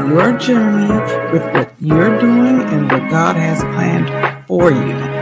your journey with what you're doing and what God has planned for you.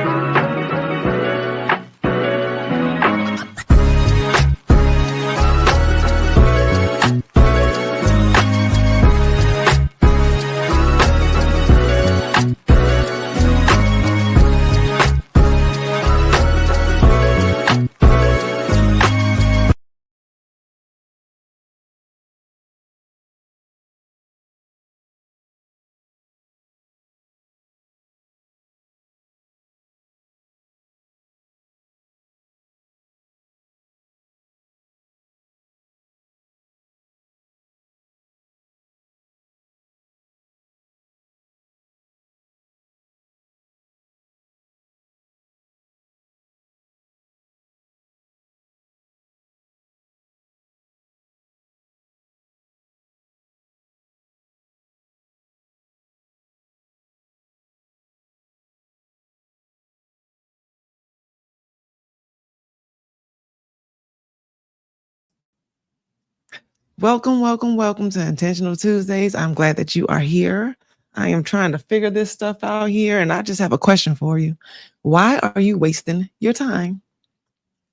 Welcome to Intentional Tuesdays. I'm glad that you are here. I am trying to figure this stuff out here, and I just have a question for you. Why are you wasting your time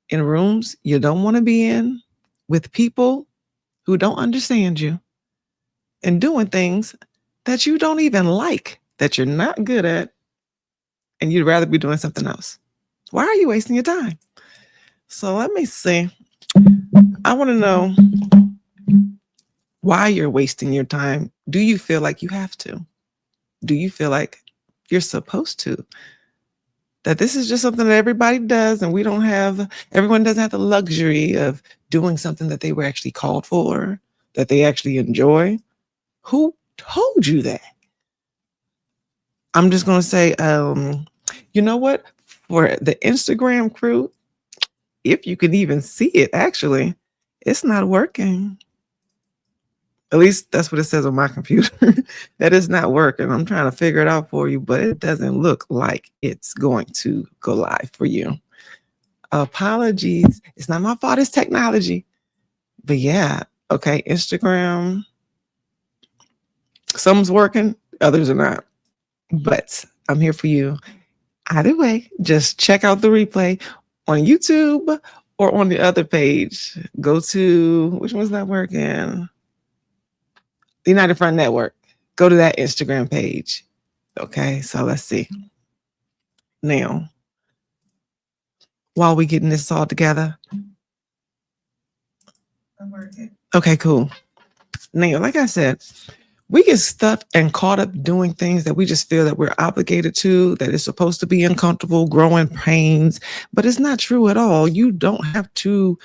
in rooms you don't want to be in, with people who don't understand you, and doing things that you don't even like, that you're not good at, and you'd rather be doing something else? Why are you wasting your time? So let me see. I want to know why you're wasting your time. Do you feel like you have to? Do you feel like you're supposed to? That this is just something that everybody does, and everyone doesn't have the luxury of doing something that they were actually called for, that they actually enjoy? Who told you that? I'm just going to say, you know what? For the Instagram crew, if you could even see it, actually, it's not working. At least that's what it says on my computer. That is not working. I'm trying to figure it out for you, but it doesn't look like it's going to go live for you. Apologies. It's not my fault. It's technology. But yeah, okay, Instagram. Some's working, others are not. But I'm here for you. Either way, just check out the replay on YouTube or on the other page. Go to, which one's not working? The United Front Network. Go to that Instagram page. Okay, so let's see. Now, while we getting this all together. Okay, cool. Now, like I said, we get stuck and caught up doing things that we just feel that we're obligated to, that is supposed to be uncomfortable, growing pains, but it's not true at all. You don't have to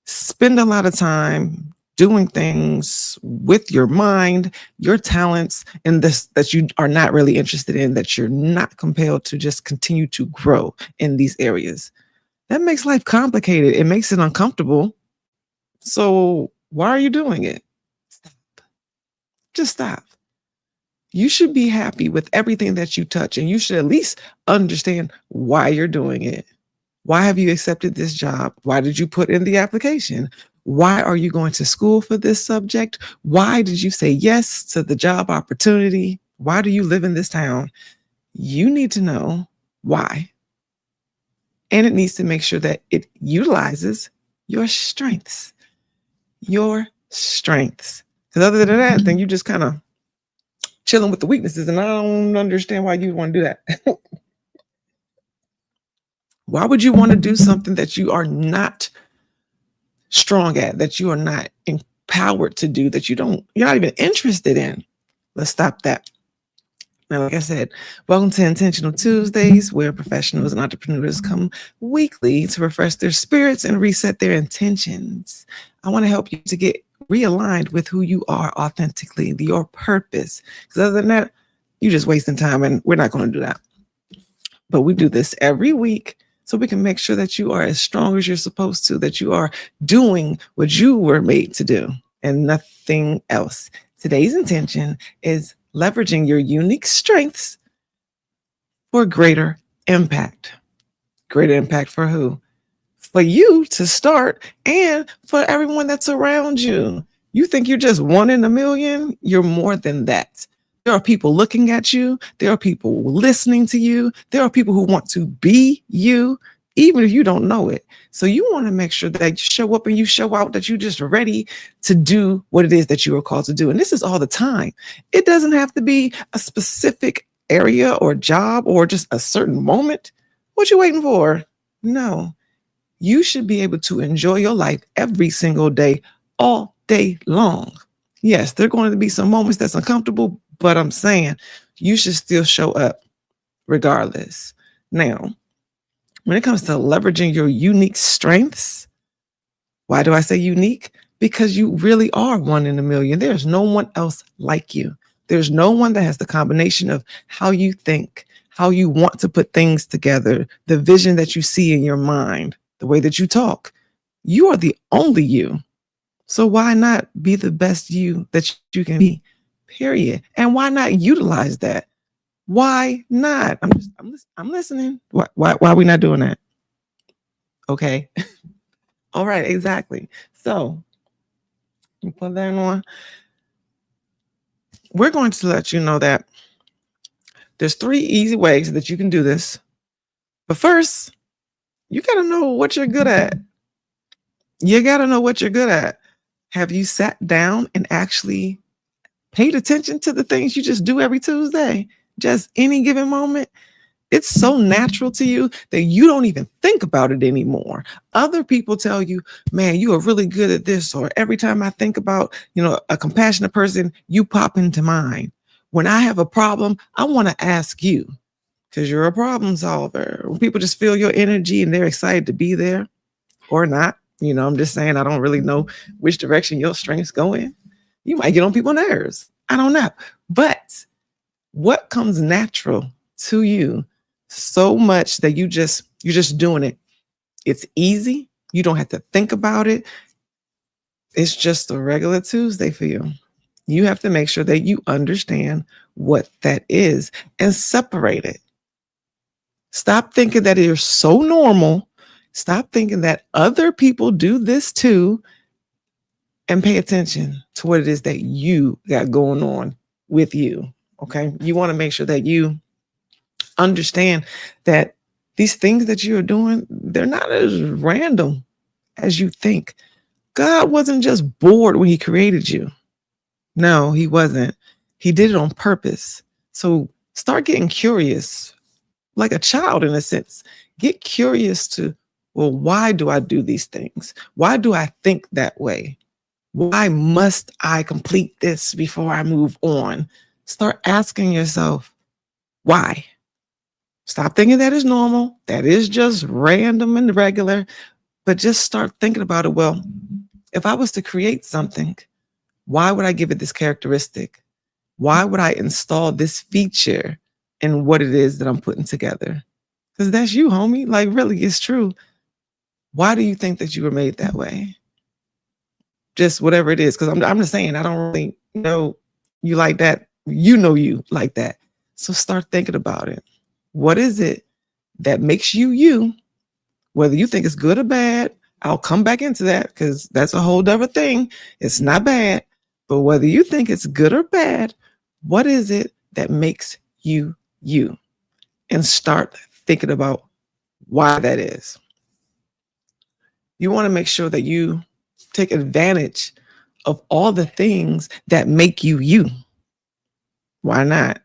spend a lot of time doing things with your mind, your talents, and this that you are not really interested in, that you're not compelled to just continue to grow in these areas. That makes life complicated. It makes it uncomfortable. So why are you doing it? Stop. Just stop. You should be happy with everything that you touch, and you should at least understand why you're doing it. Why have you accepted this job? Why did you put in the application? Why are you going to school for this subject? Why did you say yes to the job opportunity? Why do you live in this town? You need to know why. And it needs to make sure that it utilizes your strengths. Your strengths. Because other than that, then you just kind of chilling with the weaknesses, and I don't understand why you want to do that. Why would you want to do something that you are not strong at, that you are not empowered to do, that you're not even interested in? Let's stop that. Now, like I said, welcome to Intentional Tuesdays, where professionals and entrepreneurs come weekly to refresh their spirits and reset their intentions. I want to help you to get realigned with who you are authentically, your purpose. Because other than that, you're just wasting time, and we're not going to do that. But we do this every week so we can make sure that you are as strong as you're supposed to, that you are doing what you were made to do and nothing else. Today's intention is leveraging your unique strengths for greater impact. Greater impact for who? For you to start, and for everyone that's around you. You think you're just one in a million? You're more than that. There are people looking at you. There are people listening to you. There are people who want to be you, even if you don't know it. So you want to make sure that you show up and you show out, that you're just ready to do what it is that you are called to do. And this is all the time. It doesn't have to be a specific area or job or just a certain moment. What you waiting for? No. You should be able to enjoy your life every single day, all day long. Yes, there are going to be some moments that's uncomfortable, but I'm saying you should still show up regardless. Now, when it comes to leveraging your unique strengths, why do I say unique? Because you really are one in a million. There's no one else like you. There's no one that has the combination of how you think, how you want to put things together, the vision that you see in your mind, the way that you talk. You are the only you. So why not be the best you that you can be? Period. And why not utilize that? Why not? I'm listening. Why are we not doing that? Okay. All right, exactly. So put that on. We're going to let you know that there's 3 easy ways that you can do this. But first, you got to know what you're good at. You got to know what you're good at. Have you sat down and actually paid attention to the things you just do every Tuesday? Just any given moment? It's so natural to you that you don't even think about it anymore. Other people tell you, man, you are really good at this. Or every time I think about, a compassionate person, you pop into mind. When I have a problem, I want to ask you because you're a problem solver. When people just feel your energy and they're excited to be there or not, I'm just saying, I don't really know which direction your strengths go in. You might get on people's nerves. I don't know. But what comes natural to you so much that you're just doing it? It's easy. You don't have to think about it. It's just a regular Tuesday for you. You have to make sure that you understand what that is and separate it. Stop thinking that you're so normal. Stop thinking that other people do this too, and pay attention to what it is that you got going on with you. Okay. You want to make sure that you understand that these things that you're doing, they're not as random as you think. God wasn't just bored when he created you. No, he wasn't. He did it on purpose. So start getting curious, like a child in a sense. Get curious to, well, why do I do these things? Why do I think that way? Why must I complete this before I move on? Start asking yourself, why? Stop thinking that is normal. That is just random and regular. But just start thinking about it. Well, if I was to create something, why would I give it this characteristic? Why would I install this feature in what it is that I'm putting together? Because that's you, homie. Like, really, it's true. Why do you think that you were made that way? Just whatever it is. Because I'm just saying, I don't really know you like that. You know you like that. So start thinking about it. What is it that makes you you? Whether you think it's good or bad, I'll come back into that because that's a whole other thing. It's not bad. But whether you think it's good or bad, what is it that makes you you? And start thinking about why that is. You want to make sure that you take advantage of all the things that make you you. Why not?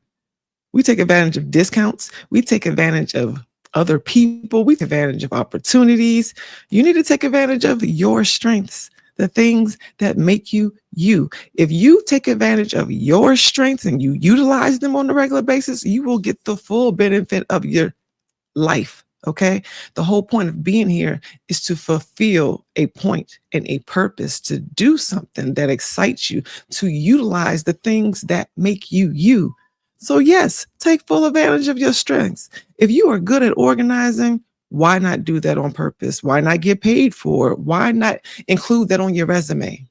We take advantage of discounts. We take advantage of other people. We take advantage of opportunities. You need to take advantage of your strengths, the things that make you you. If you take advantage of your strengths and you utilize them on a regular basis, you will get the full benefit of your life. Okay. The whole point of being here is to fulfill a point and a purpose, to do something that excites you, to utilize the things that make you you. So yes, take full advantage of your strengths. If you are good at organizing, why not do that on purpose? Why not get paid for it? Why not include that on your resume?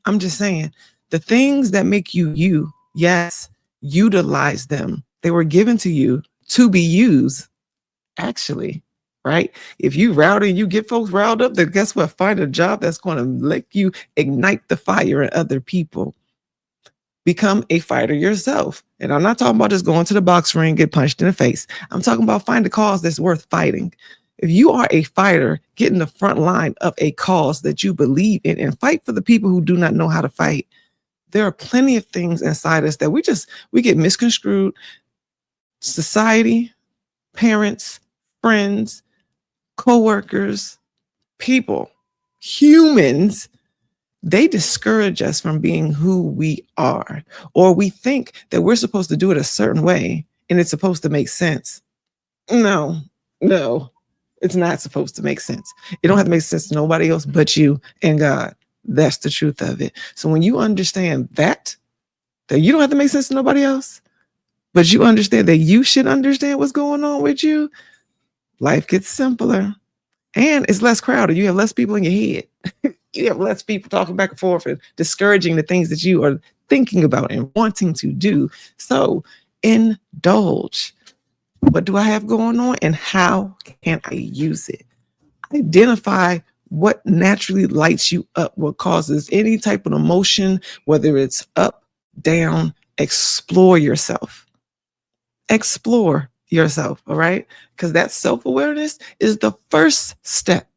I'm just saying, the things that make you you, yes, utilize them. They were given to you to be used, actually, right? If you rowdy and you get folks riled up, then guess what? Find a job that's going to let you ignite the fire in other people. Become a fighter yourself. And I'm not talking about just going to the box ring, get punched in the face. I'm talking about find a cause that's worth fighting. If you are a fighter, get in the front line of a cause that you believe in and fight for the people who do not know how to fight. There are plenty of things inside us that we get misconstrued. Society, parents, friends, coworkers, people, humans, they discourage us from being who we are, or we think that we're supposed to do it a certain way and it's supposed to make sense. No, no, it's not supposed to make sense. It don't have to make sense to nobody else but you and God. That's the truth of it. So when you understand that you don't have to make sense to nobody else, but you understand that you should understand what's going on with you, life gets simpler and it's less crowded. You have less people in your head. You have less people talking back and forth and discouraging the things that you are thinking about and wanting to do. So indulge. What do I have going on and how can I use it? Identify what naturally lights you up, what causes any type of emotion, whether it's up, down, explore yourself. Explore yourself, all right? Because that self-awareness is the first step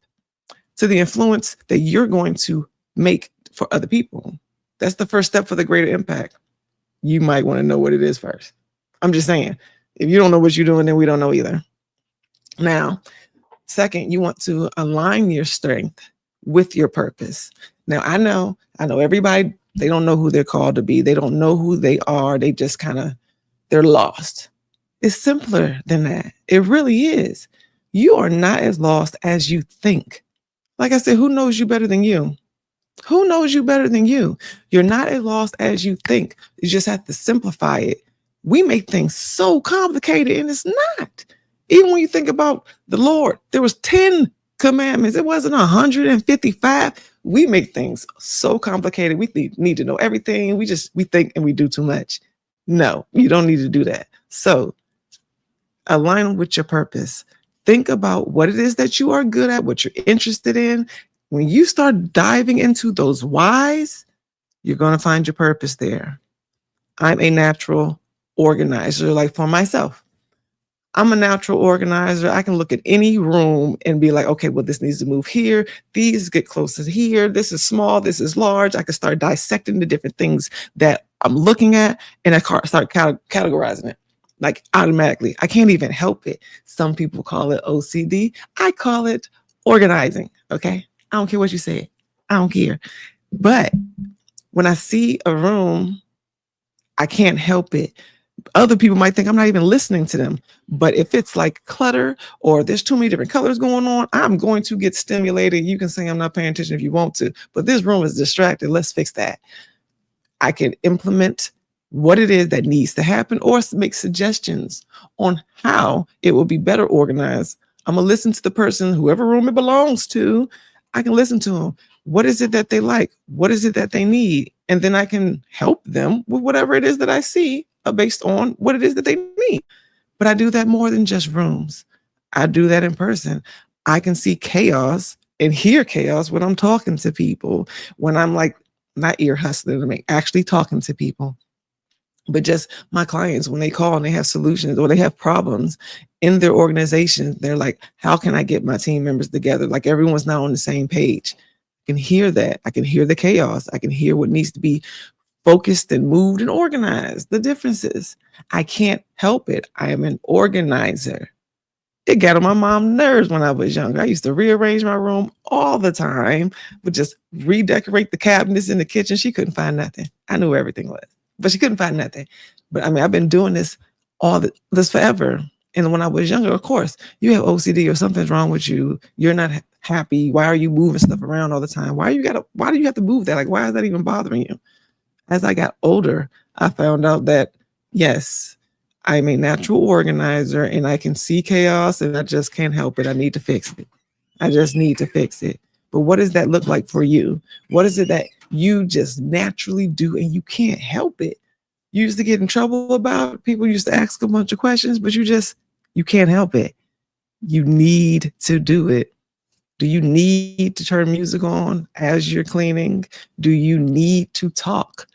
to the influence that you're going to make for other people. That's the first step for the greater impact. You might want to know what it is first. I'm just saying, if you don't know what you're doing, then we don't know either. Now, second, you want to align your strength with your purpose. Now, I know everybody, they don't know who they're called to be. They don't know who they are. They just they're lost. It's simpler than that. It really is. You are not as lost as you think. Like I said, who knows you better than you? Who knows you better than you? You're not as lost as you think. You just have to simplify it. We make things so complicated and it's not. Even when you think about the Lord, there was 10 commandments. It wasn't 155. We make things so complicated. We need to know everything. We think and we do too much. No, you don't need to do that. So align with your purpose. Think about what it is that you are good at, what you're interested in. When you start diving into those whys, you're going to find your purpose there. I'm a natural organizer, like for myself. I'm a natural organizer. I can look at any room and be like, okay, well, this needs to move here. These get closer here. This is small. This is large. I can start dissecting the different things that I'm looking at, and I start categorizing it like automatically. I can't even help it. Some people call it OCD. I call it organizing. Okay. I don't care what you say. I don't care. But when I see a room, I can't help it. Other people might think I'm not even listening to them. But if it's like clutter or there's too many different colors going on, I'm going to get stimulated. You can say I'm not paying attention if you want to, but this room is distracted. Let's fix that. I can implement what it is that needs to happen or make suggestions on how it will be better organized. I'm going to listen to the person, whoever room it belongs to. I can listen to them. What is it that they like? What is it that they need? And then I can help them with whatever it is that I see based on what it is that they need. But I do that more than just rooms. I do that in person. I can see chaos and hear chaos when I'm talking to people, when I'm like, not ear hustling, I'm actually talking to people. But just my clients, when they call and they have solutions or they have problems in their organization, they're like, how can I get my team members together? Like everyone's not on the same page. I can hear that. I can hear the chaos. I can hear what needs to be focused and moved and organized, the differences. I can't help it. I am an organizer. It got on my mom's nerves when I was younger. I used to rearrange my room all the time, would just redecorate the cabinets in the kitchen. She couldn't find nothing. I knew where everything was, but she couldn't find nothing. But I mean, I've been doing this this forever. And when I was younger, of course, you have OCD or something's wrong with you. You're not happy. Why are you moving stuff around all the time? Why do you have to move that? Like, why is that even bothering you? As I got older, I found out that, yes, I'm a natural organizer and I can see chaos and I just can't help it. I need to fix it. I just need to fix it. But what does that look like for you? What is it that you just naturally do and you can't help it? You used to get in trouble about it. People used to ask a bunch of questions, but you can't help it. You need to do it. Do you need to turn music on as you're cleaning? Do you need to talk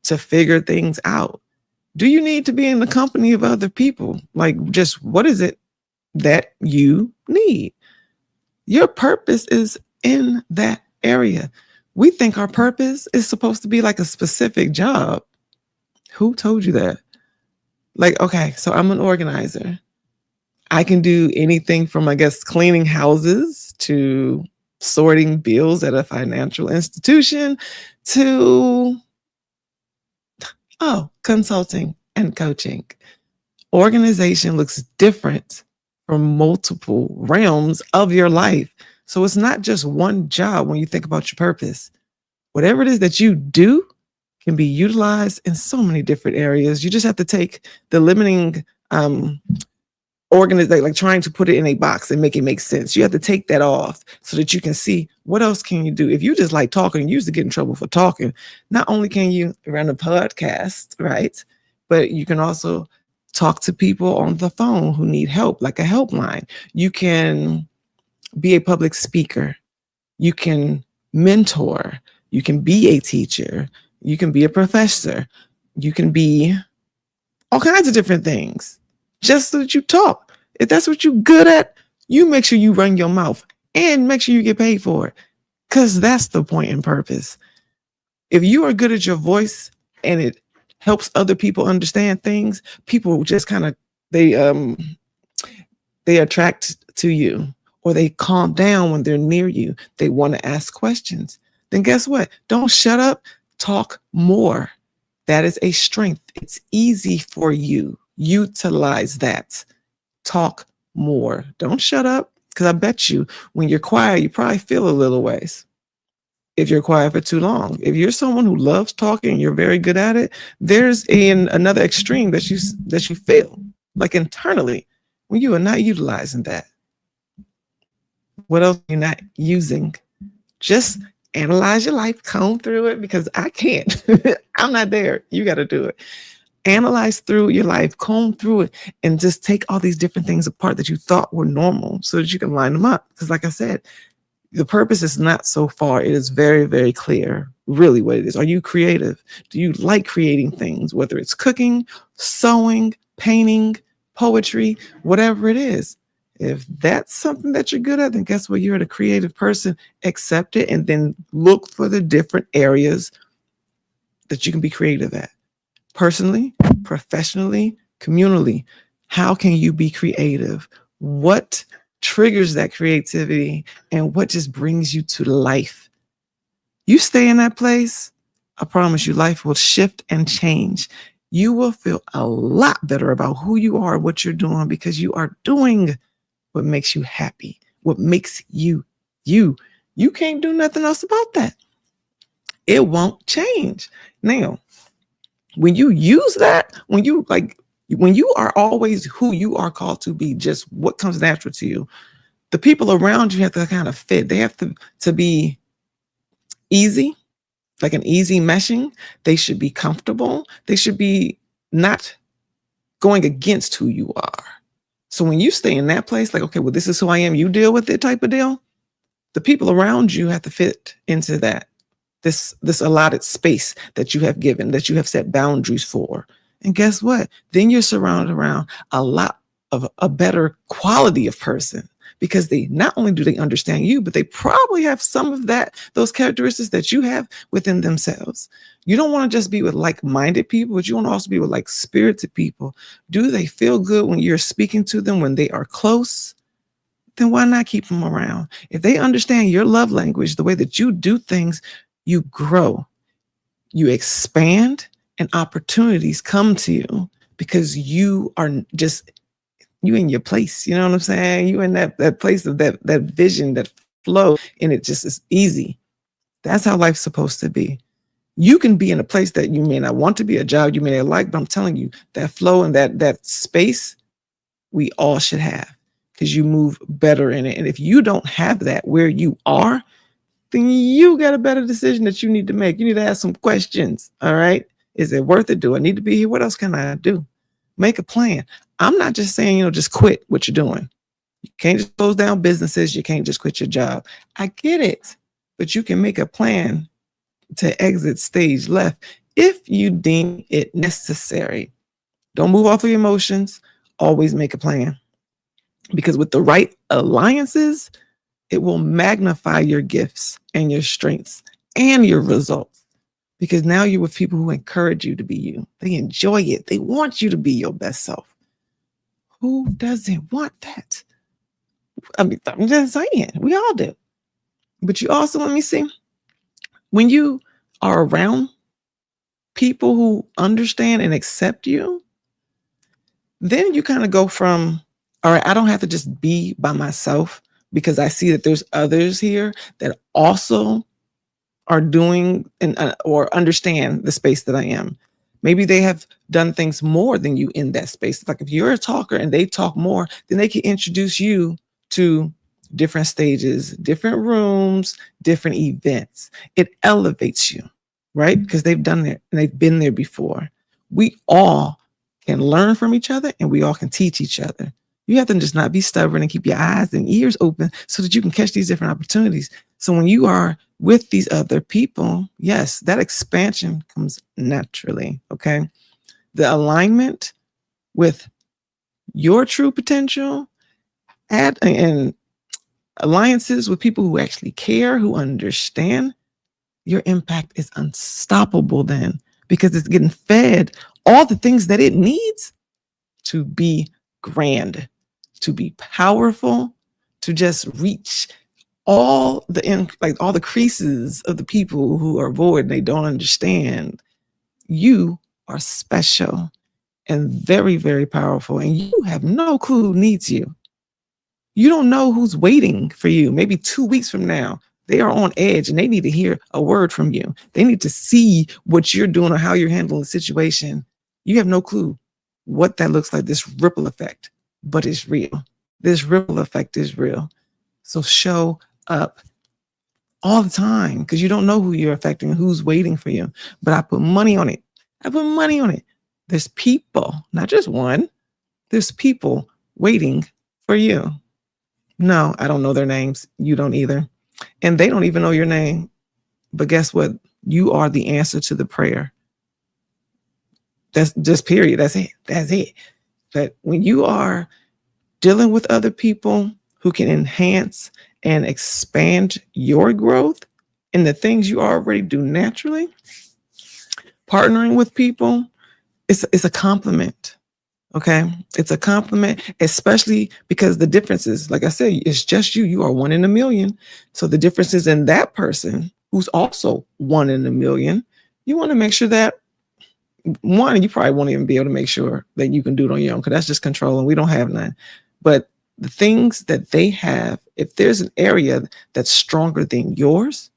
to figure things out? Do you need to be in the company of other people? Like, just what is it that you need? Your purpose is in that area. We think our purpose is supposed to be like a specific job. Who told you that? Like, okay, so I'm an organizer. I can do anything from, I guess, cleaning houses to sorting bills at a financial institution to, consulting and coaching. Organization looks different from multiple realms of your life. So it's not just one job when you think about your purpose. Whatever it is that you do can be utilized in so many different areas. You just have to take the limiting like trying to put it in a box and make it make sense. You have to take that off so that you can see what else can you do. If you just like talking, you used to get in trouble for talking. Not only can you run a podcast, right? But you can also talk to people on the phone who need help, like a helpline. You can be a public speaker. You can mentor. You can be a teacher. You can be a professor. You can be all kinds of different things just so that you talk. If that's what you're good at, you make sure you run your mouth and make sure you get paid for it, because that's the point and purpose. If you are good at your voice and it helps other people understand things, people just kind of they attract to you, or they calm down when they're near you. They want to ask questions. Then guess what? Don't shut up. Talk more. That is a strength. It's easy for you. Utilize that. Talk more. Don't shut up, because I bet you when you're quiet, you probably feel a little ways. If you're quiet for too long, if you're someone who loves talking and you're very good at it, there's another extreme that you feel like internally when you are not utilizing that. What else are you not using? Just analyze your life, comb through it, because I can't. I'm not there. You got to do it. Analyze through your life, comb through it, and just take all these different things apart that you thought were normal so that you can line them up. Because like I said, the purpose is not so far. It is very, very clear really what it is. Are you creative? Do you like creating things, whether it's cooking, sewing, painting, poetry, whatever it is? If that's something that you're good at, then guess what? You're a creative person. Accept it and then look for the different areas that you can be creative at. Personally, professionally, communally, how can you be creative? What triggers that creativity and what just brings you to life? You stay in that place, I promise you, life will shift and change. You will feel a lot better about who you are, what you're doing, because you are doing what makes you happy, what makes you you. You can't do nothing else about that. It won't change. Now, when you use that, when you are always who you are called to be, just what comes natural to you, the people around you have to kind of fit. They have to be easy, like an easy meshing. They should be comfortable. They should be not going against who you are. So when you stay in that place, like, okay, well, this is who I am, you deal with it type of deal, the people around you have to fit into that. This allotted space that you have given, that you have set boundaries for. And guess what? Then you're surrounded around a lot of a better quality of person, because they not only do they understand you, but they probably have some of those characteristics that you have within themselves. You don't want to just be with like-minded people, but you want to also be with like-spirited people. Do they feel good when you're speaking to them, when they are close? Then why not keep them around? If they understand your love language, the way that you do things, you grow, you expand, and opportunities come to you because you are just, you in your place. You know what I'm saying? You in that place of that vision, that flow, and it just is easy. That's how life's supposed to be. You can be in a place that you may not want to be, a job you may not like, but I'm telling you, that flow and that space, we all should have, because you move better in it. And if you don't have that where you are, then you got a better decision that you need to make. You need to ask some questions. All right. Is it worth it? Do I need to be here? What else can I do? Make a plan. I'm not just saying, just quit what you're doing. You can't just close down businesses. You can't just quit your job. I get it. But you can make a plan to exit stage left if you deem it necessary. Don't move off of your emotions. Always make a plan. Because with the right alliances, it will magnify your gifts and your strengths and your results. Because now you're with people who encourage you to be you. They enjoy it. They want you to be your best self. Who doesn't want that? I mean, I'm just saying, we all do. But you also, let me see, when you are around people who understand and accept you, then you kind of go from, all right, I don't have to just be by myself because I see that there's others here that also are doing and or understand the space that I am. Maybe they have done things more than you in that space. Like if you're a talker and they talk more, then they can introduce you to different stages, different rooms, different events. It elevates you, right? Because they've done it and they've been there before. We all can learn from each other and we all can teach each other. You have to just not be stubborn and keep your eyes and ears open so that you can catch these different opportunities. So when you are with these other people, yes, that expansion comes naturally, okay? The alignment with your true potential and alliances with people who actually care, who understand, your impact is unstoppable then because it's getting fed all the things that it needs to be grand, to be powerful, to just reach all the creases of the people who are void and they don't understand. You are special and very, very powerful, and you have no clue who needs you. You don't know who's waiting for you. Maybe 2 weeks from now, they are on edge and they need to hear a word from you. They need to see what you're doing or how you're handling the situation. You have no clue what that looks like, this ripple effect, but it's real. This ripple effect is real. So show up all the time because you don't know who you're affecting, who's waiting for you. But I put money on it. I put money on it. There's people, not just one, there's people waiting for you. No, I don't know their names. You don't either. And they don't even know your name. But guess what? You are the answer to the prayer. That's just period. That's it. That's it. But when you are dealing with other people who can enhance and expand your growth in the things you already do naturally, partnering with people, it's a compliment. Okay. It's a compliment, especially because the differences, like I said, it's just you. You are one in a million. So the differences in that person who's also one in a million, you want to make sure that one, you probably won't even be able to make sure that you can do it on your own because that's just control and we don't have none. But the things that they have, if there's an area that's stronger than yours,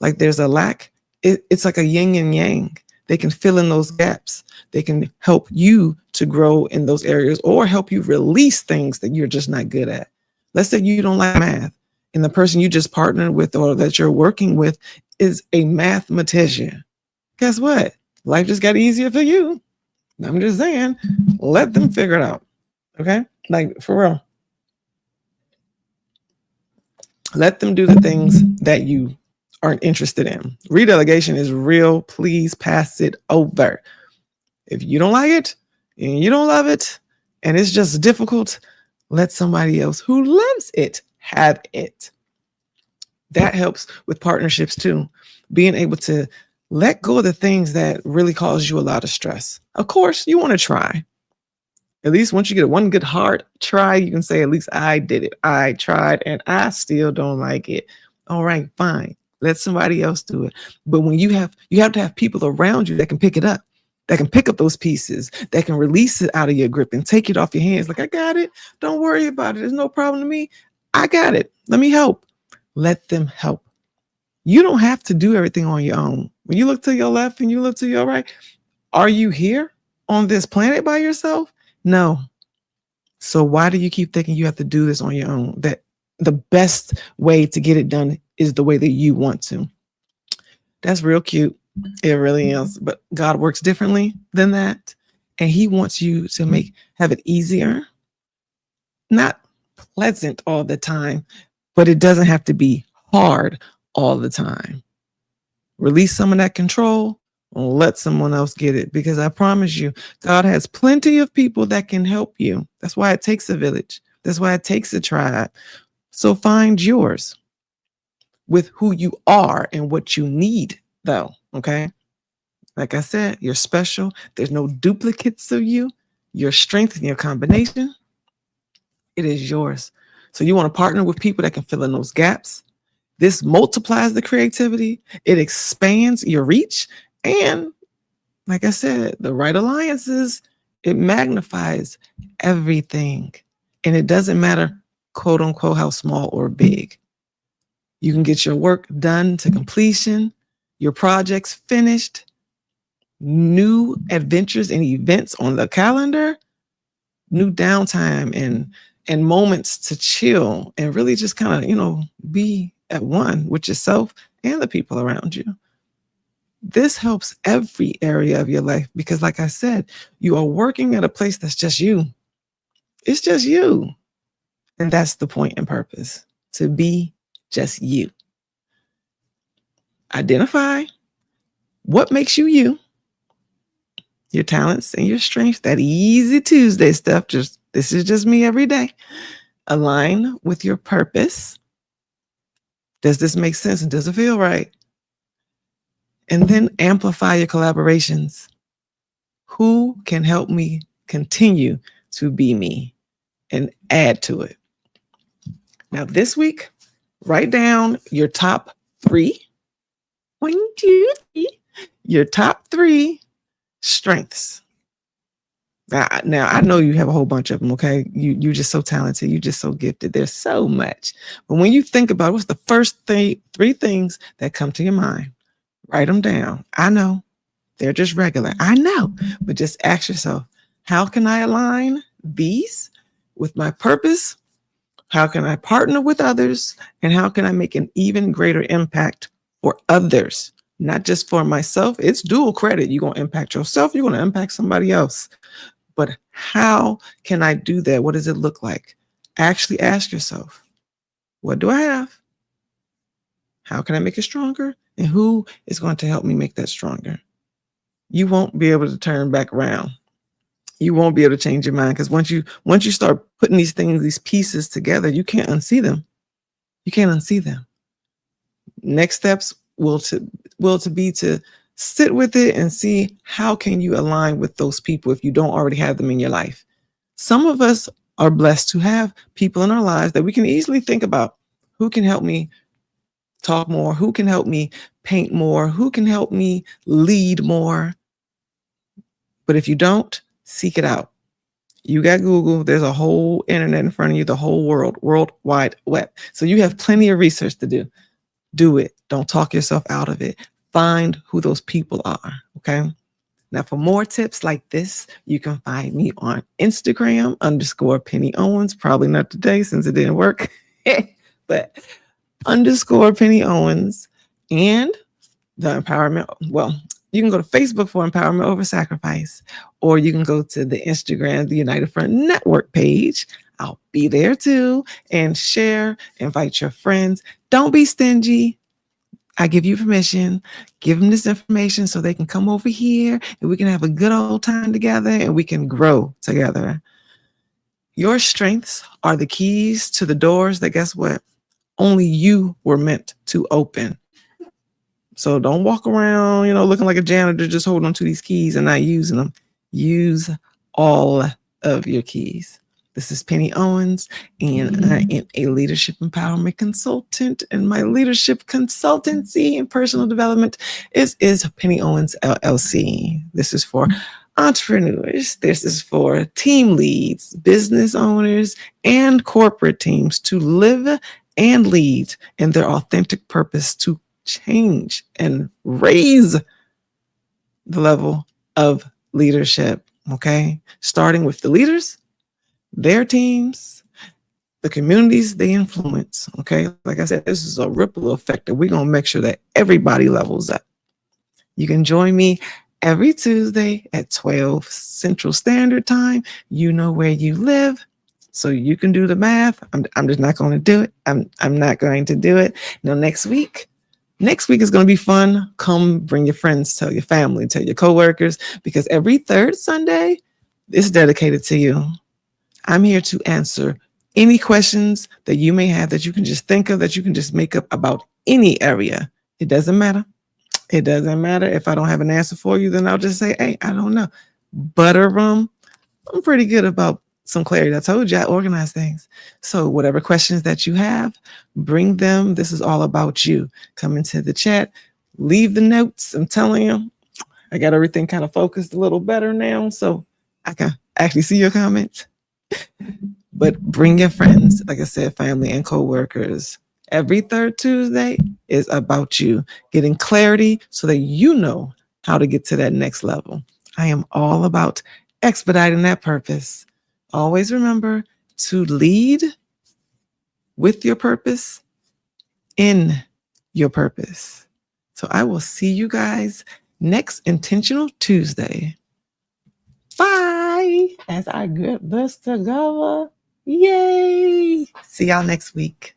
like there's a lack, it's like a yin and yang. They can fill in those gaps. They can help you to grow in those areas or help you release things that you're just not good at. Let's say you don't like math and the person you just partnered with or that you're working with is a mathematician. Guess what? Life just got easier for you. I'm just saying, let them figure it out. Okay? Like for real. Let them do the things that you aren't interested in. Redelegation is real. Please pass it over. If you don't like it and you don't love it and it's just difficult, let somebody else who loves it have it. That helps with partnerships too. Being able to let go of the things that really cause you a lot of stress. Of course, you want to try. At least once you get one good hard try, you can say, at least I did it. I tried and I still don't like it. All right, fine. Let somebody else do it. But when you have to have people around you that can pick it up, that can pick up those pieces, that can release it out of your grip and take it off your hands. Like, I got it. Don't worry about it. There's no problem to me. I got it. Let me help. Let them help. You don't have to do everything on your own. When you look to your left and you look to your right, are you here on this planet by yourself? No. So why do you keep thinking you have to do this on your own? That the best way to get it done is the way that you want to. That's real cute. It really is. But God works differently than that. And he wants you to have it easier, not pleasant all the time, but it doesn't have to be hard all the time. Release some of that control and let someone else get it, because I promise you, God has plenty of people that can help you. That's why it takes a village. That's why it takes a tribe. So find yours with who you are and what you need, though. Okay. Like I said, you're special. There's no duplicates of you. Your strength and your combination, it is yours. So you want to partner with people that can fill in those gaps. This multiplies the creativity. It expands your reach. And like I said, the right alliances, it magnifies everything. And it doesn't matter, quote unquote, how small or big. You can get your work done to completion, your projects finished, new adventures and events on the calendar, new downtime and moments to chill and really just kind of, be at one with yourself and the people around you. This helps every area of your life because, like I said, you are working at a place that's just you. It's just you. And that's the point and purpose, to be just you. Identify what makes you you, your talents and your strengths, that easy Tuesday stuff. This is just me every day. Align with your purpose. Does this make sense and does it feel right? And then amplify your collaborations. Who can help me continue to be me and add to it? Now, this week, write down your top 3. 1, 2, 3. Your top 3 strengths. Now, I know you have a whole bunch of them, okay? You're just so talented. You're just so gifted. There's so much. But when you think about what's the first 3 things that come to your mind, write them down. I know they're just regular. I know. But just ask yourself, how can I align these with my purpose? How can I partner with others? And how can I make an even greater impact for others? Not just for myself. It's dual credit. You're going to impact yourself. You're going to impact somebody else. But how can I do that? What does it look like? Actually ask yourself, what do I have? How can I make it stronger? And who is going to help me make that stronger? You won't be able to turn back around. You won't be able to change your mind, because once you start putting these things, these pieces together, you can't unsee them. You can't unsee them. Next steps will to be to sit with it and see how can you align with those people if you don't already have them in your life. Some of us are blessed to have people in our lives that we can easily think about. Who can help me talk more? Who can help me paint more? Who can help me lead more? But if you don't, seek it out. You got Google. There's a whole internet in front of you, the whole World Wide Web. So you have plenty of research to do. Do it. Don't talk yourself out of it. Find who those people are. Okay. Now, for more tips like this, you can find me on Instagram _Penny Owens. Probably not today since it didn't work, but _Penny Owens, and the empowerment. Well, you can go to Facebook for Empowerment Over Sacrifice, or you can go to the Instagram, the United Front Network page. I'll be there too, and share, invite your friends. Don't be stingy. I give you permission. Give them this information so they can come over here and we can have a good old time together and we can grow together. Your strengths are the keys to the doors that, guess what? Only you were meant to open. So don't walk around, looking like a janitor, just holding on to these keys and not using them. Use all of your keys. This is Penny Owens, and I am a leadership empowerment consultant, and my leadership consultancy and personal development is Penny Owens LLC. This is for entrepreneurs. This is for team leads, business owners, and corporate teams to live and lead in their authentic purpose to change and raise the level of leadership. Okay. Starting with the leaders, their teams, the communities they influence. Okay. Like I said, this is a ripple effect that we're going to make sure that everybody levels up. You can join me every Tuesday at 12 Central Standard Time. You know where you live. So you can do the math. I'm just not going to do it. I'm not going to do it. Now next week is going to be fun. Come bring your friends, tell your family, tell your coworkers, because every third Sunday is dedicated to you. I'm here to answer any questions that you may have that you can just think of, that you can just make up about any area. It doesn't matter. It doesn't matter. If I don't have an answer for you, then I'll just say, hey, I don't know. Butterrum, I'm pretty good about some clarity. I told you I organize things. So whatever questions that you have, bring them. This is all about you. Come into the chat, leave the notes. I'm telling you, I got everything kind of focused a little better now, so I can actually see your comments. But bring your friends, like I said, family and coworkers. Every third Tuesday is about you getting clarity so that you know how to get to that next level. I am all about expediting that purpose. Always remember to lead with your purpose, in your purpose. So I will see you guys next Intentional Tuesday. Bye. As I get this together. Yay. See y'all next week.